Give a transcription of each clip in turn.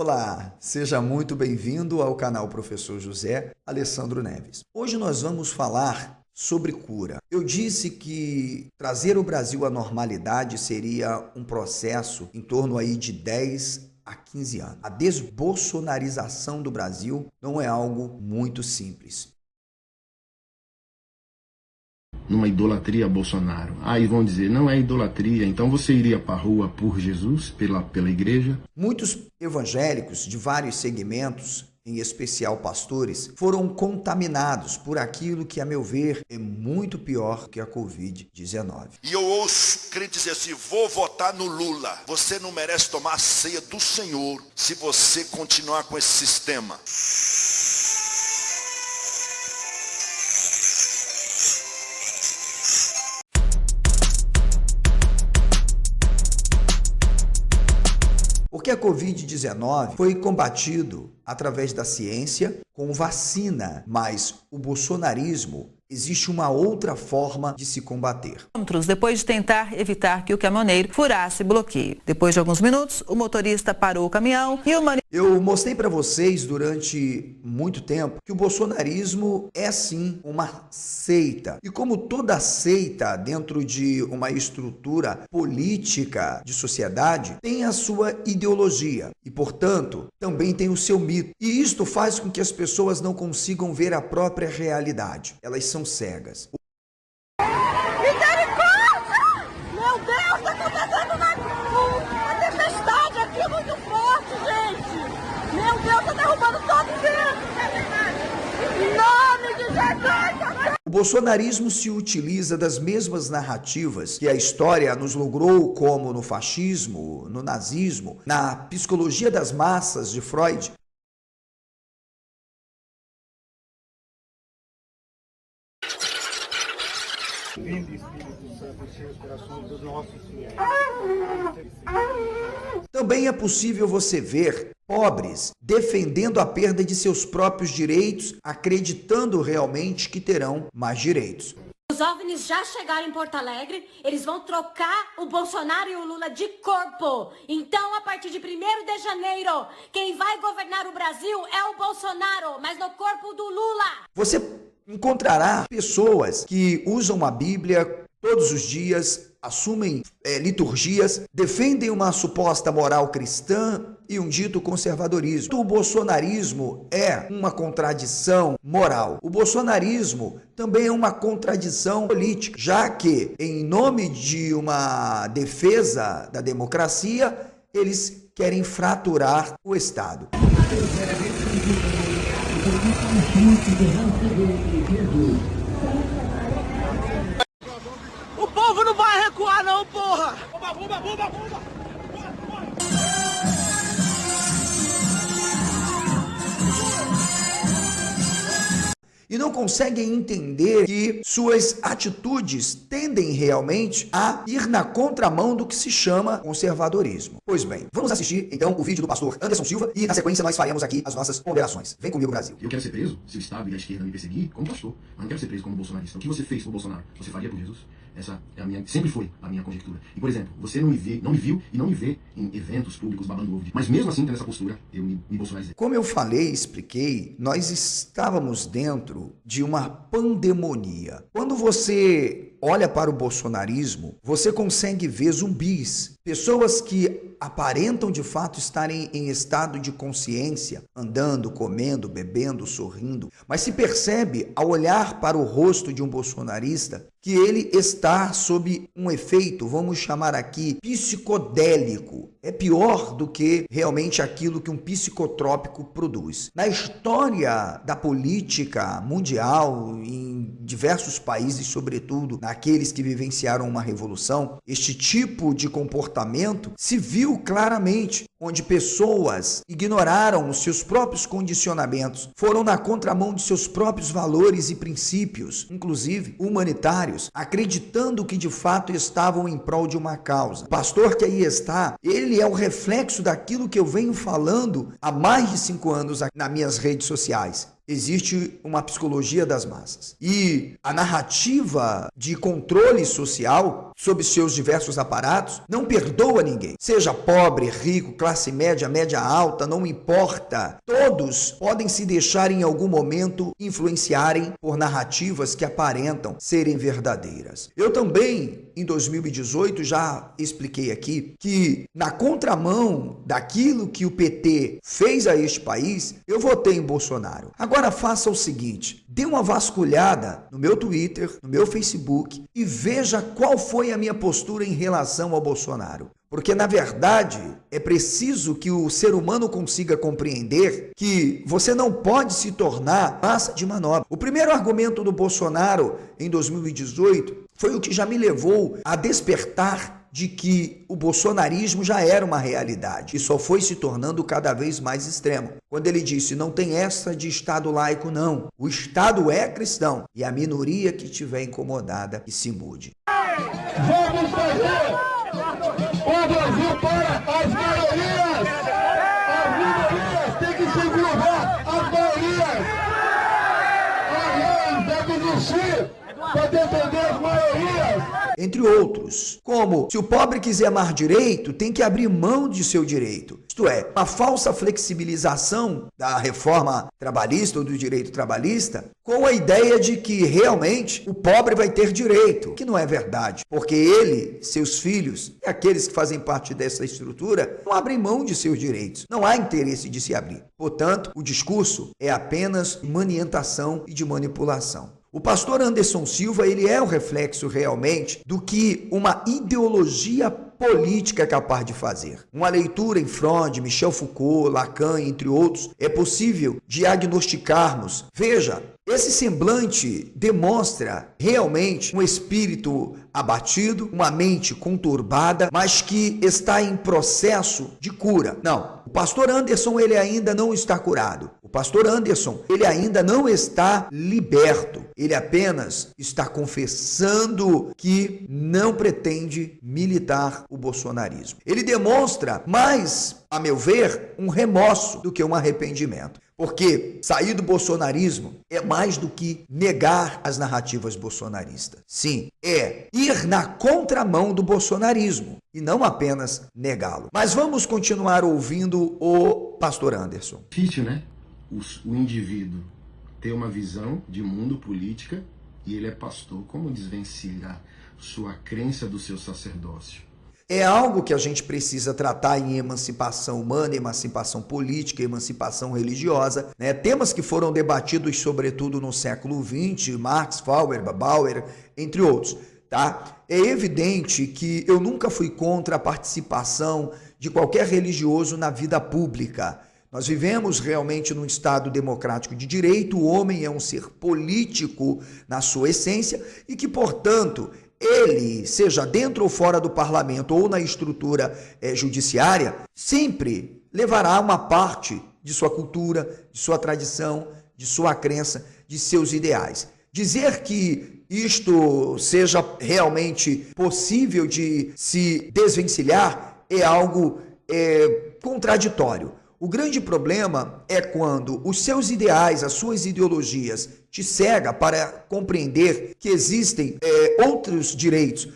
Olá, seja muito bem-vindo ao canal Professor José Alessandro Neves. Hoje nós vamos falar sobre cura. Eu disse que trazer o Brasil à normalidade seria um processo em torno aí de 10 a 15 anos. A desbolsonarização do Brasil não é algo muito simples. Numa idolatria a Bolsonaro. Aí vão dizer, não é idolatria, então você iria para a rua por Jesus, pela igreja? Muitos evangélicos de vários segmentos, em especial pastores, foram contaminados por aquilo que, a meu ver, é muito pior que a Covid-19. E eu ouço crente dizer assim, vou votar no Lula. Você não merece tomar a ceia do Senhor se você continuar com esse sistema. Porque a Covid-19 foi combatido através da ciência com vacina, mas o bolsonarismo existe uma outra forma de se combater. Depois de tentar evitar que o caminhoneiro furasse bloqueio. Depois de alguns minutos, o motorista parou o caminhão e o Eu mostrei para vocês durante muito tempo que o bolsonarismo é sim uma seita. E como toda seita dentro de uma estrutura política de sociedade, tem a sua ideologia e, portanto, também tem o seu mito. E isto faz com que as pessoas não consigam ver a própria realidade. Elas são cegas. Misericórdia! Meu Deus, está acontecendo uma tempestade aqui muito forte, gente! Meu Deus, está derrubando todo mundo! Em nome de Jesus! O bolsonarismo se utiliza das mesmas narrativas que a história nos logrou, como no fascismo, no nazismo, na psicologia das massas de Freud. Também é possível você ver pobres defendendo a perda de seus próprios direitos, acreditando realmente que terão mais direitos. Os OVNIs já chegaram em Porto Alegre, eles vão trocar o Bolsonaro e o Lula de corpo. Então, a partir de 1º de janeiro, quem vai governar o Brasil é o Bolsonaro, mas no corpo do Lula. Você encontrará pessoas que usam a Bíblia todos os dias, assumem liturgias, defendem uma suposta moral cristã e um dito conservadorismo. O bolsonarismo é uma contradição moral. O bolsonarismo também é uma contradição política, já que, em nome de uma defesa da democracia, eles querem fraturar o Estado. O povo não vai recuar não, porra! Bomba! E não conseguem entender que suas atitudes tendem realmente a ir na contramão do que se chama conservadorismo. Pois bem, vamos assistir então o vídeo do pastor Anderson Silva e na sequência nós faremos aqui as nossas ponderações. Vem comigo, Brasil. Eu quero ser preso se o Estado e a esquerda me perseguir como pastor, mas não quero ser preso como bolsonarista. O que você fez por Bolsonaro, você faria por Jesus? Essa é sempre foi a minha conjectura. E, por exemplo, você não me viu e não me vê em eventos públicos babando ovo. Mas mesmo assim, tendo essa postura, eu me bolsonarizei. Como eu falei, expliquei, nós estávamos dentro de uma pandemonia. Quando você olha para o bolsonarismo, você consegue ver zumbis, pessoas que aparentam de fato estarem em estado de consciência, andando, comendo, bebendo, sorrindo, mas se percebe ao olhar para o rosto de um bolsonarista que ele está sob um efeito, vamos chamar aqui, psicodélico. É pior do que realmente aquilo que um psicotrópico produz. Na história da política mundial, em diversos países, sobretudo naqueles que vivenciaram uma revolução, este tipo de comportamento se viu claramente, onde pessoas ignoraram os seus próprios condicionamentos, foram na contramão de seus próprios valores e princípios, inclusive humanitários, acreditando que de fato estavam em prol de uma causa. O pastor que aí está, ele é o reflexo daquilo que eu venho falando há mais de 5 anos nas minhas redes sociais. existe uma psicologia das massas. E a narrativa de controle social sob seus diversos aparatos não perdoa ninguém. Seja pobre, rico, classe média, média alta, não importa. Todos podem se deixar em algum momento influenciarem por narrativas que aparentam serem verdadeiras. Eu também, em 2018, já expliquei aqui que, na contramão daquilo que o PT fez a este país, eu votei em Bolsonaro. Agora faça o seguinte, dê uma vasculhada no meu Twitter, no meu Facebook e veja qual foi a minha postura em relação ao Bolsonaro. Porque, na verdade, é preciso que o ser humano consiga compreender que você não pode se tornar massa de manobra. O primeiro argumento do Bolsonaro em 2018 foi o que já me levou a despertar de que o bolsonarismo já era uma realidade e só foi se tornando cada vez mais extremo. Quando ele disse, não tem essa de Estado laico, não. O Estado é cristão e a minoria que estiver incomodada que se mude. Vamos fazer o Brasil para as maiorias! As minorias têm que se curvar às maiorias! A lei deve existir para defender as maiorias! Entre outros, como se o pobre quiser amar direito, tem que abrir mão de seu direito. Isto é, uma falsa flexibilização da reforma trabalhista ou do direito trabalhista com a ideia de que realmente o pobre vai ter direito, que não é verdade, porque ele, seus filhos e aqueles que fazem parte dessa estrutura não abrem mão de seus direitos. Não há interesse de se abrir. Portanto, o discurso é apenas manientação e de manipulação. O pastor Anderson Silva, ele é o reflexo realmente do que uma ideologia política é capaz de fazer. Uma leitura em Freud, Michel Foucault, Lacan, entre outros, é possível diagnosticarmos. Veja, esse semblante demonstra realmente um espírito abatido, uma mente conturbada, mas que está em processo de cura. Não, o pastor Anderson, ele ainda não está curado. O pastor Anderson, ele ainda não está liberto. Ele apenas está confessando que não pretende militar o bolsonarismo. Ele demonstra mais, a meu ver, um remorso do que um arrependimento. Porque sair do bolsonarismo é mais do que negar as narrativas bolsonaristas. Sim, é ir na contramão do bolsonarismo e não apenas negá-lo. Mas vamos continuar ouvindo o pastor Anderson. Difícil, né? O indivíduo ter uma visão de mundo política e ele é pastor. Como desvencilhar sua crença do seu sacerdócio? É algo que a gente precisa tratar em emancipação humana, emancipação política, emancipação religiosa, né? Temas que foram debatidos sobretudo no século XX, Marx, Feuerbach, Bauer, entre outros. Tá? É evidente que eu nunca fui contra a participação de qualquer religioso na vida pública. Nós vivemos realmente num Estado democrático de direito, o homem é um ser político na sua essência e que, portanto, ele, seja dentro ou fora do parlamento ou na estrutura judiciária, sempre levará uma parte de sua cultura, de sua tradição, de sua crença, de seus ideais. Dizer que isto seja realmente possível de se desvencilhar é algo contraditório. O grande problema é quando os seus ideais, as suas ideologias te cega para compreender que existem outros direitos.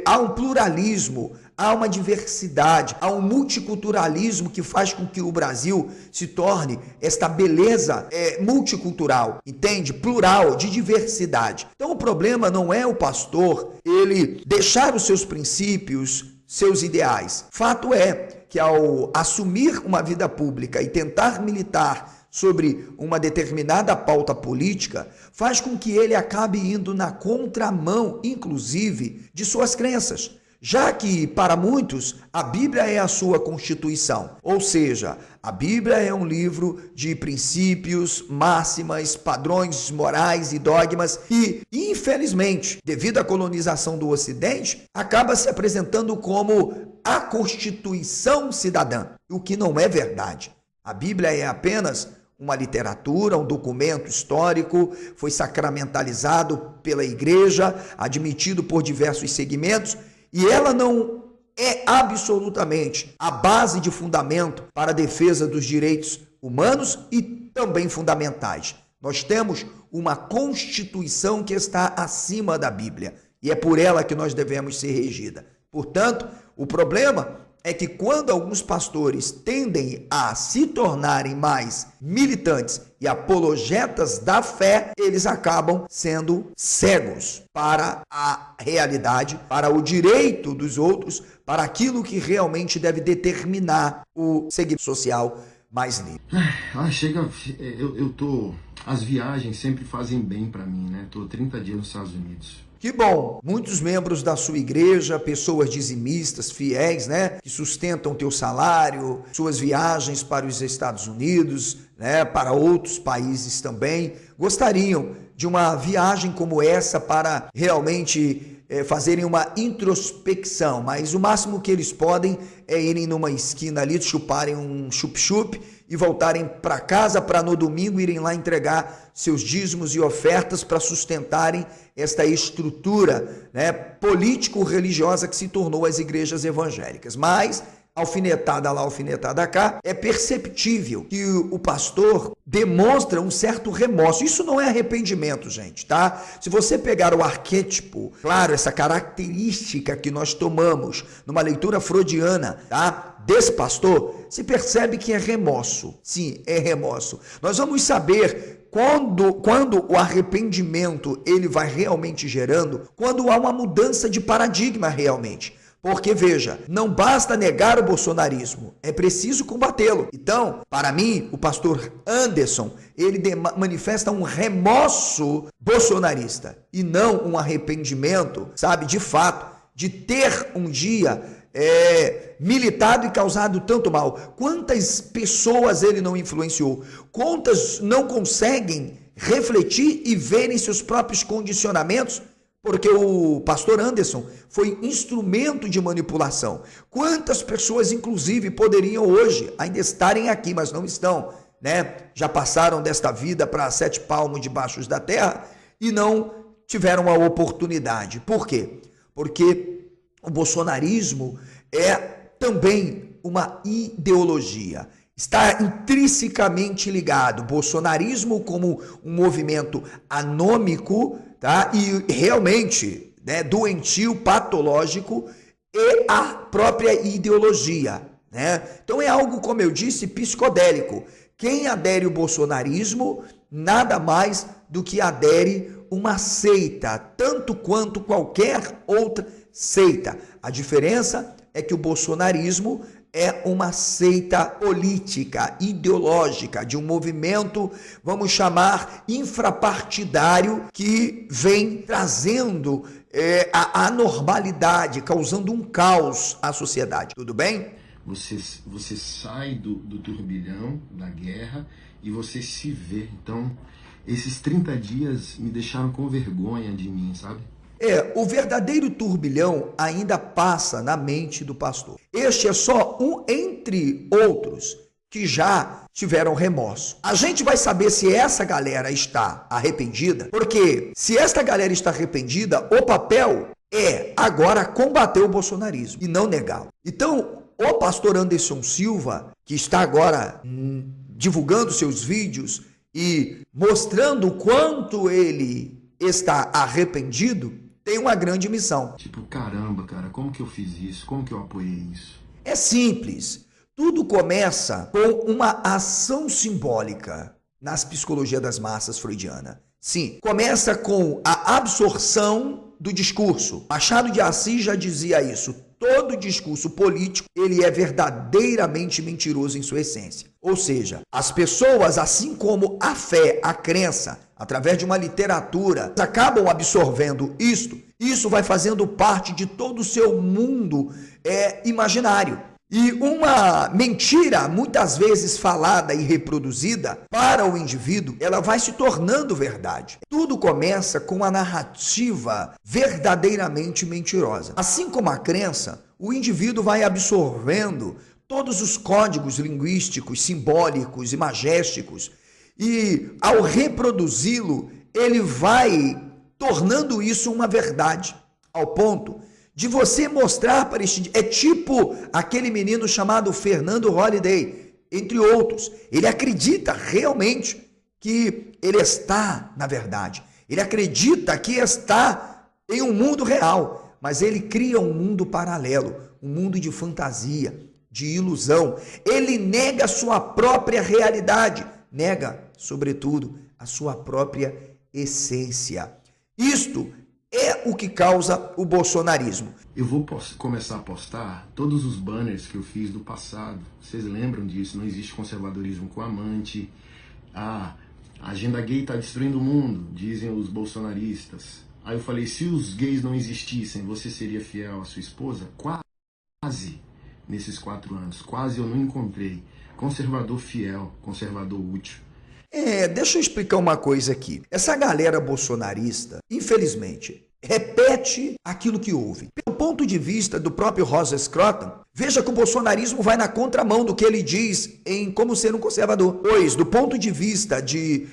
Há um pluralismo, há uma diversidade, há um multiculturalismo que faz com que o Brasil se torne esta beleza multicultural, entende? Plural, de diversidade. Então o problema não é o pastor ele deixar os seus princípios, seus ideais. Fato é que ao assumir uma vida pública e tentar militar sobre uma determinada pauta política, faz com que ele acabe indo na contramão, inclusive, de suas crenças. Já que, para muitos, a Bíblia é a sua constituição, ou seja, a Bíblia é um livro de princípios, máximas, padrões morais e dogmas e, infelizmente, devido à colonização do Ocidente, acaba se apresentando como a Constituição cidadã, o que não é verdade. A Bíblia é apenas uma literatura, um documento histórico, foi sacramentalizado pela Igreja, admitido por diversos segmentos, e ela não é absolutamente a base de fundamento para a defesa dos direitos humanos e também fundamentais. Nós temos uma Constituição que está acima da Bíblia e é por ela que nós devemos ser regidos. Portanto, o problema é que quando alguns pastores tendem a se tornarem mais militantes e apologetas da fé, eles acabam sendo cegos para a realidade, para o direito dos outros, para aquilo que realmente deve determinar o segmento social mais livre. Chega, as viagens sempre fazem bem para mim, né? Tô 30 dias nos Estados Unidos. Que bom, muitos membros da sua igreja, pessoas dizimistas, fiéis, né, que sustentam teu salário, suas viagens para os Estados Unidos, né, para outros países também, gostariam de uma viagem como essa para realmente fazerem uma introspecção, mas o máximo que eles podem é irem numa esquina ali, chuparem um chup-chup e voltarem para casa para no domingo irem lá entregar seus dízimos e ofertas para sustentarem esta estrutura, né, político-religiosa que se tornou as igrejas evangélicas. Mas, alfinetada lá, alfinetada cá, é perceptível que o pastor demonstra um certo remorso. Isso não é arrependimento, gente, tá? Se você pegar o arquétipo, claro, essa característica que nós tomamos numa leitura freudiana, tá? Desse pastor, se percebe que é remorso. Sim, é remorso. Nós vamos saber quando o arrependimento ele vai realmente gerando, quando há uma mudança de paradigma realmente. Porque, veja, não basta negar o bolsonarismo, é preciso combatê-lo. Então, para mim, o pastor Anderson, ele manifesta um remorso bolsonarista e não um arrependimento, sabe, de fato, de ter um dia militado e causado tanto mal. Quantas pessoas ele não influenciou? Quantas não conseguem refletir e verem seus próprios condicionamentos? Porque o pastor Anderson foi instrumento de manipulação. Quantas pessoas, inclusive, poderiam hoje ainda estarem aqui, mas não estão, né? Já passaram desta vida para 7 palmos debaixo da terra e não tiveram a oportunidade. Por quê? Porque o bolsonarismo é também uma ideologia. Está intrinsecamente ligado. O bolsonarismo como um movimento anômico, tá? E realmente, né, doentio, patológico, e a própria ideologia, né? Então é algo, como eu disse, psicodélico. Quem adere ao bolsonarismo, nada mais do que adere uma seita, tanto quanto qualquer outra seita. A diferença é que o bolsonarismo é uma seita política, ideológica, de um movimento, vamos chamar, infrapartidário, que vem trazendo a anormalidade, causando um caos à sociedade. Tudo bem? Você sai do turbilhão da guerra e você se vê. Então, esses 30 dias me deixaram com vergonha de mim, sabe? O verdadeiro turbilhão ainda passa na mente do pastor. Este é só um entre outros que já tiveram remorso. A gente vai saber se essa galera está arrependida, porque se esta galera está arrependida, o papel é agora combater o bolsonarismo e não negá-lo. Então, o pastor Anderson Silva, que está agora divulgando seus vídeos e mostrando o quanto ele está arrependido, tem uma grande missão. Tipo, caramba, cara, como que eu fiz isso? Como que eu apoiei isso? É simples. Tudo começa com uma ação simbólica nas psicologia das massas freudiana. Sim, começa com a absorção do discurso. Machado de Assis já dizia isso. Todo discurso político, ele é verdadeiramente mentiroso em sua essência. Ou seja, as pessoas, assim como a fé, a crença, através de uma literatura, acabam absorvendo isto. Isso vai fazendo parte de todo o seu mundo imaginário. E uma mentira, muitas vezes falada e reproduzida para o indivíduo, ela vai se tornando verdade. Tudo começa com a narrativa verdadeiramente mentirosa. Assim como a crença, o indivíduo vai absorvendo todos os códigos linguísticos, simbólicos, imagésticos, e ao reproduzi-lo, ele vai tornando isso uma verdade, ao ponto de você mostrar para este... É tipo aquele menino chamado Fernando Holliday, entre outros. Ele acredita realmente que ele está na verdade. Ele acredita que está em um mundo real, mas ele cria um mundo paralelo, um mundo de fantasia, de ilusão. Ele nega a sua própria realidade, nega, sobretudo, a sua própria essência. Isto é o que causa o bolsonarismo. Eu vou começar a postar todos os banners que eu fiz do passado. Vocês lembram disso? Não existe conservadorismo com amante. A agenda gay está destruindo o mundo, dizem os bolsonaristas. Aí eu falei, se os gays não existissem, você seria fiel à sua esposa? Quase, nesses 4 anos, quase eu não encontrei conservador fiel, conservador útil. Deixa eu explicar uma coisa aqui. Essa galera bolsonarista, infelizmente, repete aquilo que ouve. Pelo ponto de vista do próprio Roger Scruton, veja que o bolsonarismo vai na contramão do que ele diz em como ser um conservador. Pois, do ponto de vista de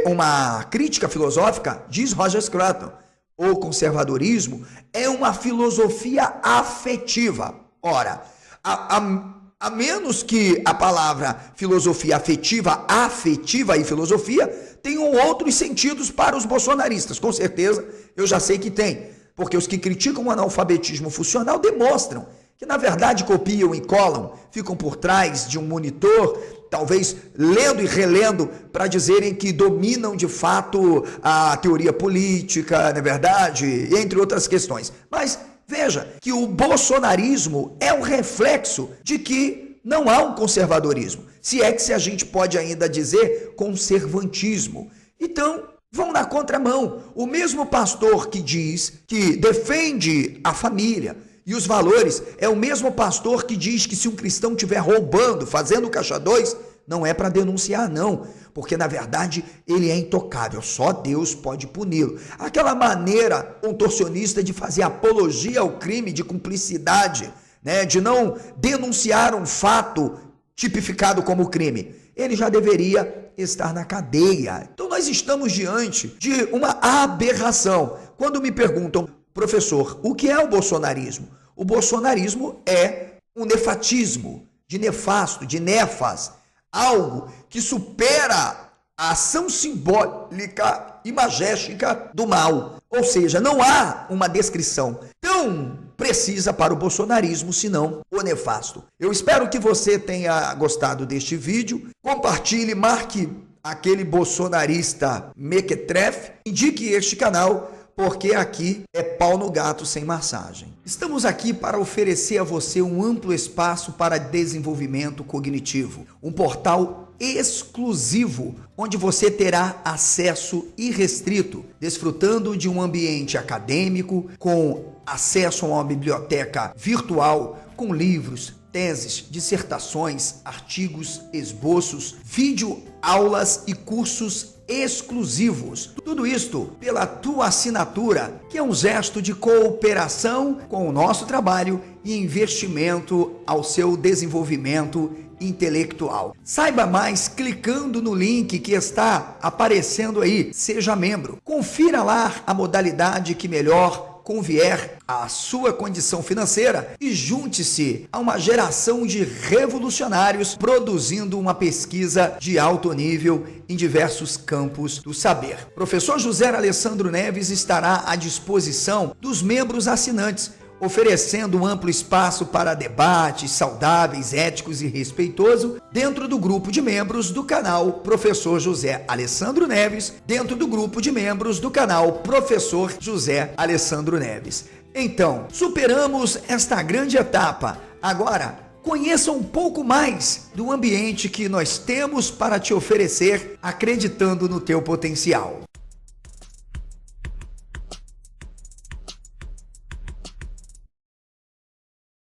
uma crítica filosófica, diz Roger Scruton, o conservadorismo é uma filosofia afetiva. Ora, a menos que a palavra filosofia afetiva e filosofia tenham outros sentidos para os bolsonaristas. Com certeza, eu já sei que tem, porque os que criticam o analfabetismo funcional demonstram que, na verdade, copiam e colam, ficam por trás de um monitor, talvez lendo e relendo para dizerem que dominam de fato a teoria política, não é verdade? Entre outras questões. Mas veja que o bolsonarismo é um reflexo de que não há um conservadorismo, se é que a gente pode ainda dizer conservantismo. Então, vão na contramão. O mesmo pastor que diz que defende a família e os valores é o mesmo pastor que diz que se um cristão estiver roubando, fazendo caixa 2, não é para denunciar não, porque na verdade ele é intocável, só Deus pode puni-lo. Aquela maneira contorcionista de fazer apologia ao crime, de cumplicidade, né, de não denunciar um fato tipificado como crime, ele já deveria estar na cadeia. Então nós estamos diante de uma aberração. Quando me perguntam, professor, o que é o bolsonarismo? O bolsonarismo é um nefatismo, de nefasto, de nefas, algo que supera a ação simbólica e magética do mal. Ou seja, não há uma descrição tão precisa para o bolsonarismo, senão o nefasto. Eu espero que você tenha gostado deste vídeo. Compartilhe, marque aquele bolsonarista mequetrefe, indique este canal, porque aqui é pau no gato sem massagem. Estamos aqui para oferecer a você um amplo espaço para desenvolvimento cognitivo, um portal exclusivo, onde você terá acesso irrestrito, desfrutando de um ambiente acadêmico, com acesso a uma biblioteca virtual, com livros, teses, dissertações, artigos, esboços, videoaulas e cursos exclusivos. Tudo isto pela tua assinatura, que é um gesto de cooperação com o nosso trabalho e investimento ao seu desenvolvimento intelectual. Saiba mais clicando no link que está aparecendo aí. Seja membro. Confira lá a modalidade que melhor convier à sua condição financeira e junte-se a uma geração de revolucionários produzindo uma pesquisa de alto nível em diversos campos do saber. Professor José Alessandro Neves estará à disposição dos membros assinantes, oferecendo um amplo espaço para debates saudáveis, éticos e respeitosos dentro do grupo de membros do canal Professor José Alessandro Neves, dentro do grupo de membros do canal Professor José Alessandro Neves. Então, superamos esta grande etapa. Agora, conheça um pouco mais do ambiente que nós temos para te oferecer, acreditando no teu potencial.